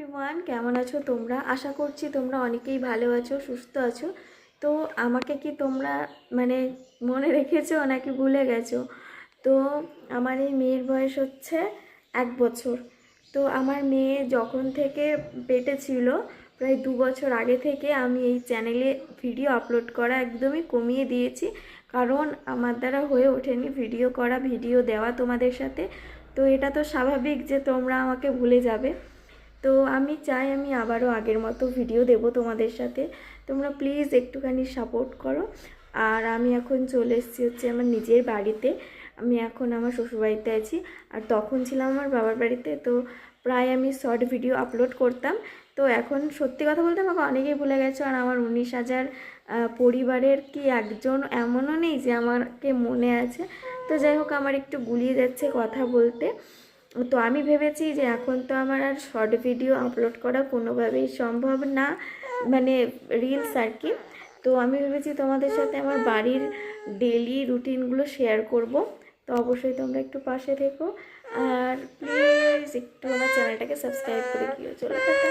Everyone, কেমন আছো তোমরা? আশা করছি তোমরা অনেকেই ভালো আছো, সুস্থ আছো। তো আমাকে কি তোমরা মানে মনে রেখেছো নাকি ভুলে গেছো? তো আমার এই মেয়ের বয়স হচ্ছে 1 বছর। তো আমার মেয়ে যখন থেকে পেটে ছিল, প্রায় 2 বছর আগে থেকে আমি এই চ্যানেলে ভিডিও আপলোড করা একদমই কমিয়ে দিয়েছি। কারণ আমার দ্বারা হয়ে ওঠেনি ভিডিও করা, ভিডিও দেওয়া তোমাদের সাথে। তো এটা তো স্বাভাবিক যে তোমরা আমাকে ভুলে যাবে। তো আমি চাই আমি আবারও আগের মতো ভিডিও দেব তোমাদের সাথে। তোমরা প্লিজ একটুখানি সাপোর্ট করো। আর আমি এখন চলে এসেছি হচ্ছে আমার নিজের বাড়িতে। আমি এখন আমার শ্বশুরবাড়িতে আছি, আর তখন ছিলাম আমার বাবার বাড়িতে। তো প্রায় আমি শর্ট ভিডিও আপলোড করতাম। তো এখন সত্যি কথা বলতে আমাকে অনেকেই ভুলে গেছো। আর আমার 19,000 পরিবারের কি একজন এমনও নেই যে আমাকে মনে আছে। তো যাই হোক, আমার একটু গুলিয়ে যাচ্ছে কথা বলতে। তো আমি ভেবেছি যে এখন তো আমার আর শর্ট ভিডিও আপলোড করা কোনোভাবেই সম্ভব না, মানে রিলস আর কি। তো আমি ভেবেছি তোমাদের সাথে আমার বাড়ির ডেলি রুটিনগুলো শেয়ার করব। তো অবশ্যই তোমরা একটু পাশে থেকো, আর প্লিজ একটু আমার চ্যানেলটাকে সাবস্ক্রাইব করে দিও। চলো টাটা।